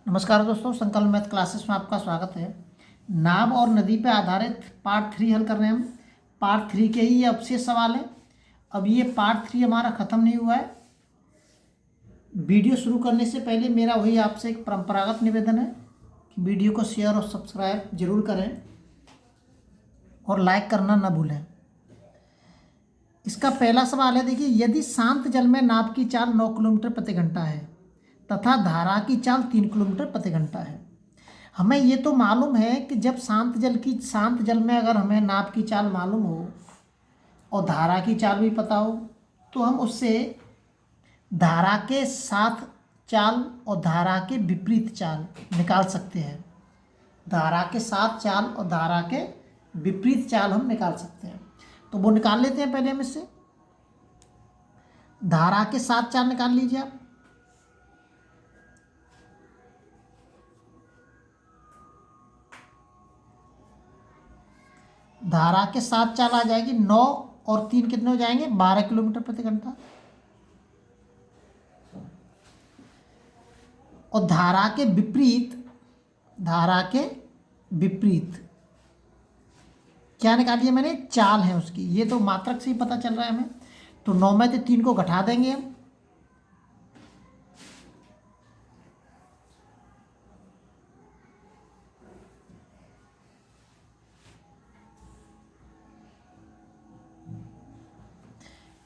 नमस्कार दोस्तों, संकल्प मैथ क्लासेस में आपका स्वागत है। नाव और नदी पर आधारित पार्ट 3 हल कर रहे हैं हम। पार्ट 3 के ही ये अवशेष सवाल है। अब ये पार्ट 3 हमारा ख़त्म नहीं हुआ है। वीडियो शुरू करने से पहले मेरा वही आपसे एक परंपरागत निवेदन है कि वीडियो को शेयर और सब्सक्राइब जरूर करें और लाइक करना ना भूलें। इसका पहला सवाल है, देखिए, यदि शांत जल में नाव की चाल 9 किलोमीटर प्रति घंटा है तथा धारा की चाल 3 किलोमीटर प्रति घंटा है। हमें ये तो मालूम है कि जब शांत जल में अगर हमें नाव की चाल मालूम हो और धारा की चाल भी पता हो तो हम उससे धारा के साथ चाल और धारा के विपरीत चाल निकाल सकते हैं। धारा के साथ चाल और धारा के विपरीत चाल हम निकाल सकते हैं। तो वो निकाल लेते हैं पहले हम इससे। धारा के साथ चाल निकाल लीजिए आप। धारा के साथ चाल आ जाएगी 9 और 3 कितने हो जाएंगे, 12 किलोमीटर प्रति घंटा। और धारा के विपरीत क्या निकाली है मैंने, चाल है उसकी। ये तो मात्रक से ही पता चल रहा है हमें। तो 9 में से 3 को घटा देंगे हम।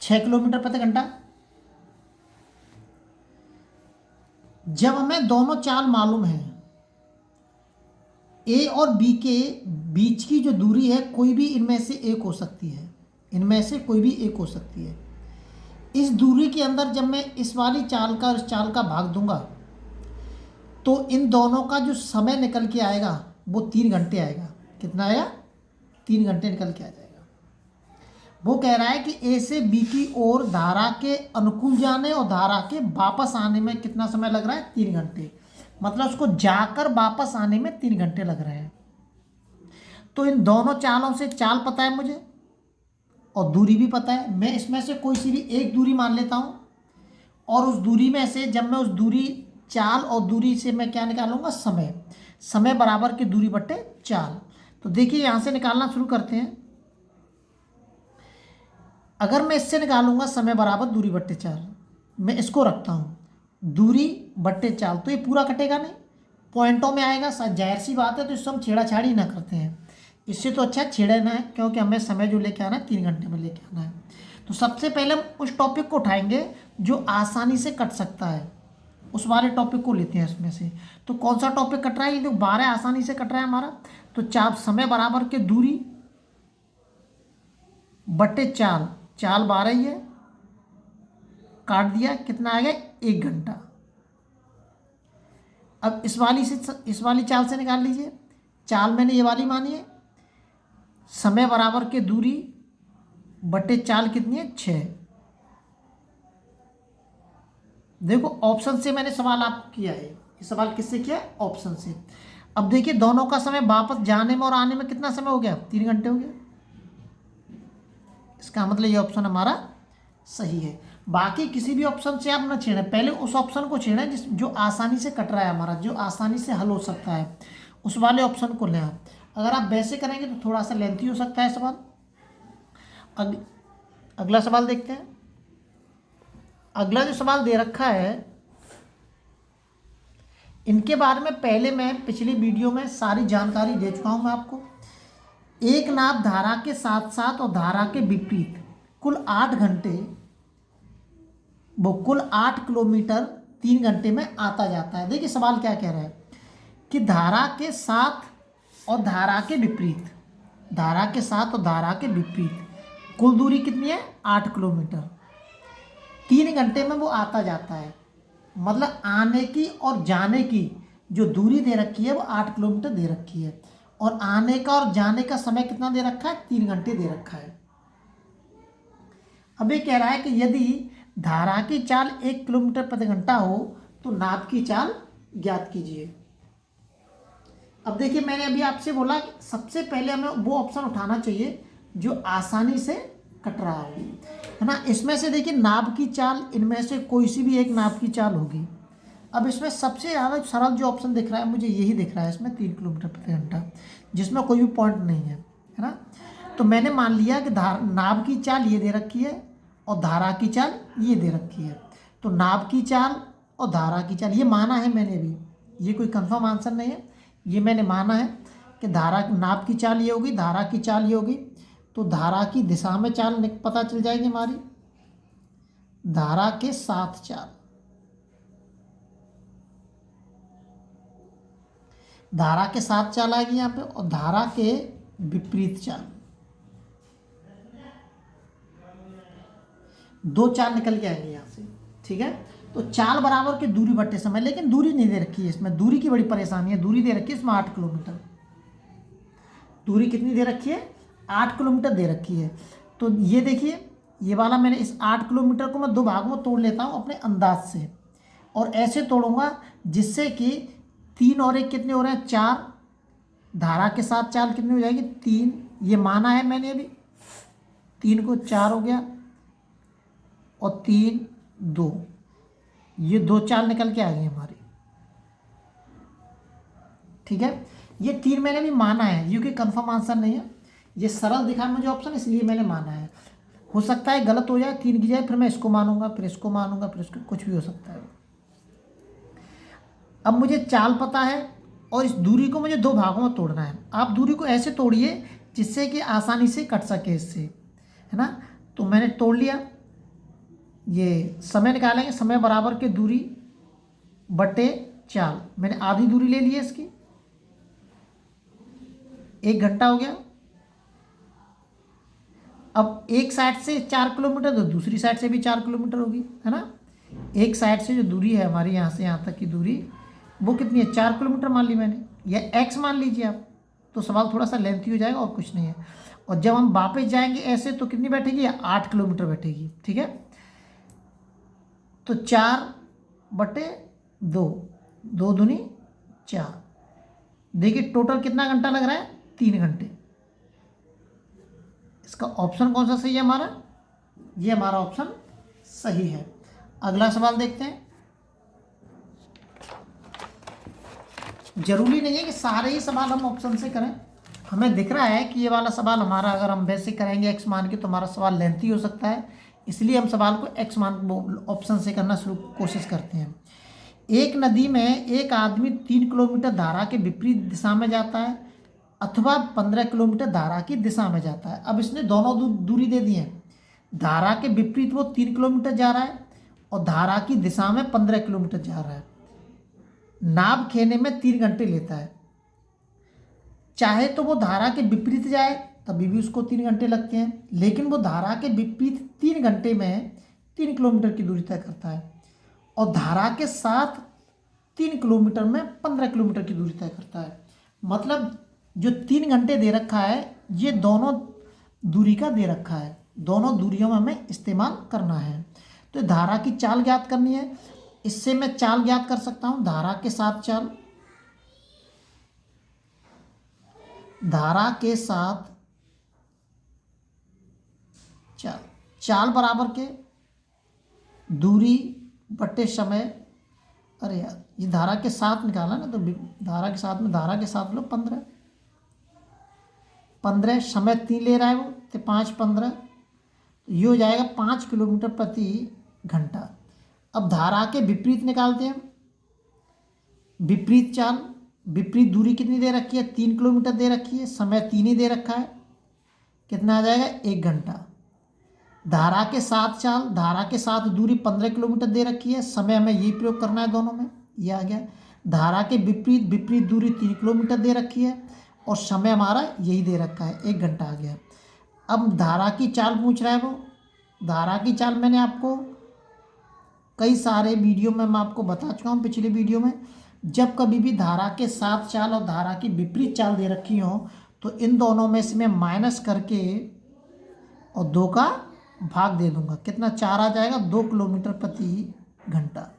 छः किलोमीटर प्रति घंटा। जब हमें दोनों चाल मालूम है, ए और बी के बीच की जो दूरी है कोई भी इनमें से एक हो सकती है। इस दूरी के अंदर जब मैं इस वाली चाल का और इस चाल का भाग दूंगा तो इन दोनों का जो समय निकल के आएगा वो 3 घंटे आएगा। कितना आएगा, 3 घंटे निकल के आ जाएगा। वो कह रहा है कि ए से बी की ओर धारा के अनुकूल जाने और धारा के वापस आने में कितना समय लग रहा है, 3 घंटे। मतलब उसको जाकर वापस आने में 3 घंटे लग रहे हैं। तो इन दोनों चालों से चाल पता है मुझे और दूरी भी पता है। मैं इसमें से कोई सी भी एक दूरी मान लेता हूँ और उस दूरी में से जब मैं उस दूरी चाल और दूरी से मैं क्या निकालूंगा, समय बराबर की दूरी बट्टे चाल। तो देखिए यहाँ से निकालना शुरू करते हैं। अगर मैं इससे निकालूंगा समय बराबर दूरी बट्टे चाल, मैं इसको रखता हूँ दूरी बट्टे चाल, तो ये पूरा कटेगा नहीं, पॉइंटों में आएगा। जाहिर सी बात है, तो इससे हम छेड़ाछाड़ी ना करते हैं। इससे तो अच्छा छेड़े ना है, क्योंकि हमें समय जो लेके आना है 3 घंटे में लेके आना है। तो सबसे पहले हम उस टॉपिक को उठाएंगे जो आसानी से कट सकता है। उस वाले टॉपिक को लेते हैं इसमें से। तो कौन सा टॉपिक कट रहा है, ये जो 12 आसानी से कट रहा है हमारा। तो चाल समय बराबर के दूरी बट्टे चाल, चाल 12 ही है, काट दिया, कितना आ गया, 1 घंटा। अब इस वाली चाल से निकाल लीजिए। चाल मैंने ये वाली मानी है, समय बराबर के दूरी बट्टे चाल कितनी है, 6। देखो ऑप्शन से मैंने सवाल आप किया है। ये सवाल किससे किया है, ऑप्शन से। अब देखिए दोनों का समय वापस जाने में और आने में कितना समय हो गया, 3 घंटे हो गया। इसका मतलब ये ऑप्शन हमारा सही है। बाकी किसी भी ऑप्शन से आप ना छेड़ें, पहले उस ऑप्शन को छेड़ें जो आसानी से कट रहा है हमारा, जो आसानी से हल हो सकता है, उस वाले ऑप्शन को लें आप। अगर आप वैसे करेंगे तो थोड़ा सा लेंथी हो सकता है सवाल। अगला सवाल देखते हैं। अगला जो सवाल दे रखा है, इनके बारे में पहले मैं पिछली वीडियो में सारी जानकारी दे चुका हूं मैं आपको। एक नाव धारा के साथ साथ और धारा के विपरीत कुल 8 किलोमीटर 3 घंटे में आता जाता है। देखिए सवाल क्या कह रहा है कि धारा के साथ और धारा के विपरीत कुल दूरी कितनी है, 8 किलोमीटर। 3 घंटे में वो आता जाता है। मतलब आने की और जाने की जो दूरी दे रखी है वो 8 किलोमीटर दे रखी है, और आने का और जाने का समय कितना दे रखा है, 3 घंटे दे रखा है। अब ये कह रहा है कि यदि धारा की चाल 1 किलोमीटर प्रति घंटा हो तो नाव की चाल ज्ञात कीजिए। अब देखिए मैंने अभी आपसे बोला कि सबसे पहले हमें वो ऑप्शन उठाना चाहिए जो आसानी से कट रहा है ना। इसमें से देखिए नाव की चाल, इनमें से कोई सी भी एक नाव की चाल होगी। अब इसमें सबसे ज़्यादा सरल जो ऑप्शन दिख रहा है मुझे यही दिख रहा है इसमें, 3 किलोमीटर प्रति घंटा, जिसमें कोई भी पॉइंट नहीं है ना। तो मैंने मान लिया कि नाभ की चाल ये दे रखी है और धारा की चाल ये दे रखी है। तो नाभ की चाल और धारा की चाल ये माना है मैंने भी, ये कोई कंफर्म आंसर नहीं है, ये मैंने माना है कि नाभ की चाल ये होगी, धारा की चाल ये होगी। तो धारा की दिशा में चाल पता चल जाएगी हमारी, धारा के साथ चाल, धारा के साथ चाल आएगी यहाँ पे, और धारा के विपरीत चाल, दो चाल निकल के आएंगे यहाँ से, ठीक है। तो चाल बराबर के दूरी बट्टे समय, लेकिन दूरी नहीं दे रखी है इसमें, दूरी की बड़ी परेशानी है। दूरी दे रखी है इसमें 8 किलोमीटर, दूरी कितनी दे रखी है, 8 किलोमीटर दे रखी है। तो ये देखिए, ये वाला मैंने इस 8 किलोमीटर को मैं 2 भागों में तोड़ लेता हूँ अपने अंदाज से, और ऐसे तोड़ूंगा जिससे कि 3 और 1 कितने हो रहे हैं, 4, धारा के साथ चाल कितनी हो जाएगी, 3, ये माना है मैंने अभी, 3 को 4 हो गया, और 3 2, ये 2 चाल निकल के आ गई हमारी, ठीक है। ये 3 मैंने भी माना है, क्योंकि कंफर्म आंसर नहीं है, ये सरल दिखा मुझे ऑप्शन, इसलिए मैंने माना है। हो सकता है गलत हो जाए, 3 की जाए, फिर मैं इसको मानूंगा, फिर इसको मानूंगा, फिर इसको, कुछ भी हो सकता है। अब मुझे चाल पता है और इस दूरी को मुझे 2 भागों में तोड़ना है। आप दूरी को ऐसे तोड़िए जिससे कि आसानी से कट सके इससे, है ना। तो मैंने तोड़ लिया, ये समय निकालेंगे, समय बराबर के दूरी बटे चाल, मैंने आधी दूरी ले ली है इसकी, 1 घंटा हो गया। अब एक साइड से 4 किलोमीटर, तो दूसरी साइड से भी 4 किलोमीटर होगी, है ना। एक साइड से जो दूरी है हमारी यहाँ से यहाँ तक की दूरी, वो कितनी है, 4 किलोमीटर मान ली मैंने, या x मान लीजिए आप, तो सवाल थोड़ा सा लेंथी हो जाएगा और कुछ नहीं है। और जब हम वापस जाएंगे ऐसे तो कितनी बैठेगी, 8 किलोमीटर बैठेगी, ठीक है। तो 4/2, 2 दूनी 4, देखिए टोटल कितना घंटा लग रहा है, 3 घंटे। इसका ऑप्शन कौन सा सही है हमारा, ये हमारा ऑप्शन सही है। अगला सवाल देखते हैं। जरूरी नहीं है कि सारे ही सवाल हम ऑप्शन से करें, हमें दिख रहा है कि ये वाला सवाल हमारा अगर हम वैसे करेंगे एक्स मान के तो हमारा सवाल लेंथी हो सकता है, इसलिए हम सवाल को एक्स मान ऑप्शन से करना कोशिश करते हैं। एक नदी में एक आदमी 3 किलोमीटर धारा के विपरीत दिशा में जाता है अथवा 15 किलोमीटर धारा की दिशा में जाता है। अब इसने दोनों दूरी दे दी है, धारा के विपरीत वो 3 किलोमीटर जा रहा है और धारा की दिशा में 15 किलोमीटर जा रहा है। नाव खेने में 3 घंटे लेता है, चाहे तो वो धारा के विपरीत जाए तभी भी उसको 3 घंटे लगते हैं, लेकिन वो धारा के विपरीत 3 घंटे में 3 किलोमीटर की दूरी तय करता है, और धारा के साथ 3 किलोमीटर में 15 किलोमीटर की दूरी तय करता है। मतलब जो 3 घंटे दे रखा है ये दोनों दूरी का दे रखा है, दोनों दूरियों में हमें इस्तेमाल करना है। तो धारा की चाल ज्ञात करनी है, इससे मैं चाल ज्ञात कर सकता हूँ, धारा के साथ चाल, धारा के साथ चाल, चाल बराबर के दूरी बटे समय, अरे यार ये धारा के साथ निकाला ना, तो धारा के साथ में धारा के साथ लो 15, समय 3 ले रहा है वो, तो 5 15, तो ये हो जाएगा 5 किलोमीटर प्रति घंटा। अब धारा के विपरीत निकालते हैं, विपरीत चाल, विपरीत दूरी कितनी दे रखी है, 3 किलोमीटर दे रखी है, समय 3 ही दे रखा है, कितना आ जाएगा 1 घंटा। धारा के साथ चाल, धारा के साथ दूरी 15 किलोमीटर दे रखी है, समय हमें यही प्रयोग करना है दोनों में, ये आ गया। धारा के विपरीत दूरी 3 किलोमीटर दे रखी है और समय हमारा यही दे रखा है, 1 घंटा आ गया। अब धारा की चाल पूछ रहा है वो, धारा की चाल मैंने आपको कई सारे वीडियो में मैं आपको बता चुका हूँ पिछले वीडियो में। जब कभी भी धारा के साथ चाल और धारा की विपरीत चाल दे रखी हो तो इन दोनों में से मैं माइनस करके और 2 का भाग दे दूंगा, कितना 4 आ जाएगा, 2 किलोमीटर प्रति घंटा,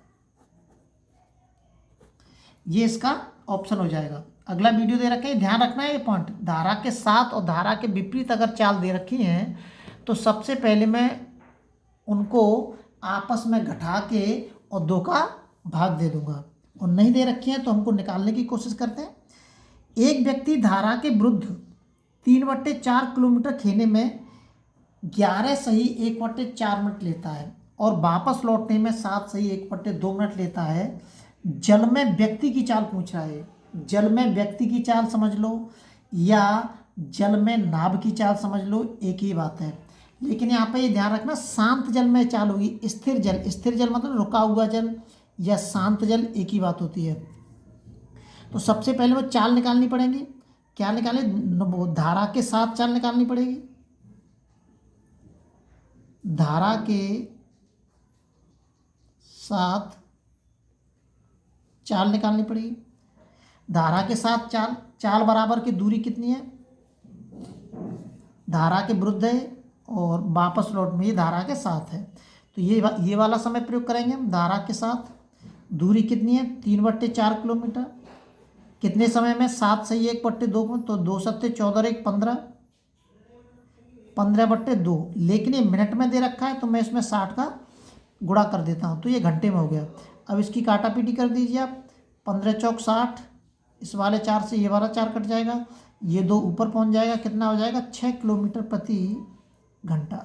ये इसका ऑप्शन हो जाएगा। अगला वीडियो दे रखे हैं, ध्यान रखना है ये पॉइंट, धारा के साथ और धारा के विपरीत अगर चाल दे रखी हैं तो सबसे पहले मैं उनको आपस में घटा के और 2 का भाग दे दूंगा, और नहीं दे रखी है तो हमको निकालने की कोशिश करते हैं। एक व्यक्ति धारा के विरुद्ध 3/4 किलोमीटर खेने में 11 सही 1/4 मिनट लेता है और वापस लौटने में 7 सही 1/2 मिनट लेता है। जल में व्यक्ति की चाल पूछ रहा है। जल में व्यक्ति की चाल समझ लो या जल में नाव की चाल समझ लो, एक ही बात है। लेकिन यहाँ पे ये ध्यान रखना, शांत जल में चाल होगी। स्थिर जल, स्थिर जल मतलब रुका हुआ जल, या शांत जल, एक ही बात होती है। तो सबसे पहले वो चाल निकालनी पड़ेगी। क्या निकाले? धारा के साथ चाल निकालनी पड़ेगी। धारा के साथ चाल निकालनी पड़ेगी। धारा के साथ चाल, चाल बराबर की दूरी कितनी है? धारा के विरुद्ध है और वापस लौट में ये धारा के साथ है। तो ये वाला समय प्रयोग करेंगे हम। धारा के साथ दूरी कितनी है? 3/4 किलोमीटर। कितने समय में? 7 सही 1/2 मिनट, तो 2 सत्ते 14 1 15, 15/2। लेकिन ये मिनट में दे रखा है तो मैं इसमें 60 का गुणा कर देता हूँ, तो ये घंटे में हो गया। अब इसकी काटापीटी कर दीजिए आप। 15 चौक 60, इस वाले 4 से ये वाला 4 कट जाएगा, ये 2 ऊपर पहुँच जाएगा, कितना हो जाएगा? 6 किलोमीटर प्रति घंटा।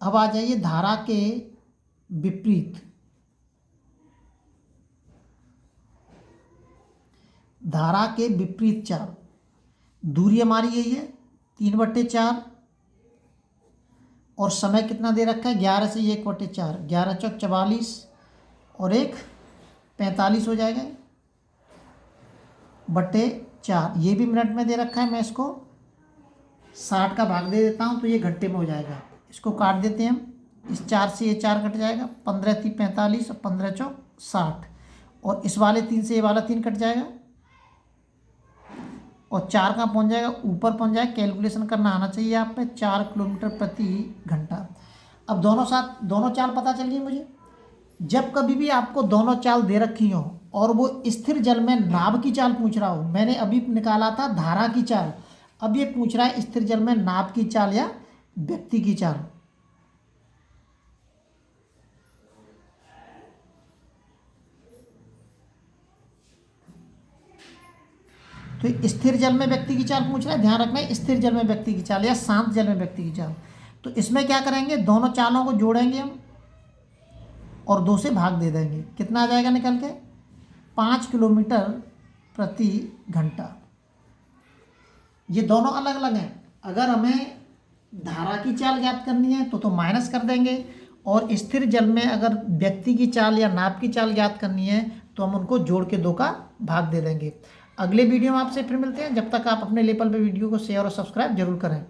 अब आ जाइए धारा के विपरीत। धारा के विपरीत चाल, दूरी हमारी यही है 3/4 और समय कितना दे रखा है? 11 से 1/4, 11 चौक 44 और 1 45 हो जाएगा /4। ये भी मिनट में दे रखा है, मैं इसको 60 का भाग दे देता हूँ तो ये घंटे में हो जाएगा। इसको काट देते हैं हम, इस 4 से ये 4 कट जाएगा, 15 3 45 और 15 चौक 60, और इस वाले 3 से ये वाला 3 कट जाएगा और 4 कहाँ पहुँच जाएगा? ऊपर पहुँच जाएगा। कैलकुलेशन करना आना चाहिए आप पे, 4 किलोमीटर प्रति घंटा। अब दोनों चाल पता चल गई मुझे। जब कभी भी आपको दोनों चाल दे रखी हो और वो स्थिर जल में नाव की चाल पूछ रहा हो, मैंने अभी निकाला था धारा की चाल, अब ये पूछ रहा है स्थिर जल में नाव की चाल या व्यक्ति की चाल। तो स्थिर जल में व्यक्ति की चाल पूछ रहा है, ध्यान रखना है, स्थिर जल में व्यक्ति की चाल या शांत जल में व्यक्ति की चाल। तो इसमें क्या करेंगे? दोनों चालों को जोड़ेंगे हम और 2 से भाग दे देंगे। कितना आ जाएगा निकल के? 5 किलोमीटर प्रति घंटा। ये दोनों अलग अलग हैं। अगर हमें धारा की चाल ज्ञात करनी है तो माइनस कर देंगे, और स्थिर जल में अगर व्यक्ति की चाल या नाव की चाल ज्ञात करनी है तो हम उनको जोड़ के 2 का भाग दे देंगे। अगले वीडियो में आपसे फिर मिलते हैं। जब तक आप अपने लेवल पे वीडियो को शेयर और सब्सक्राइब जरूर करें।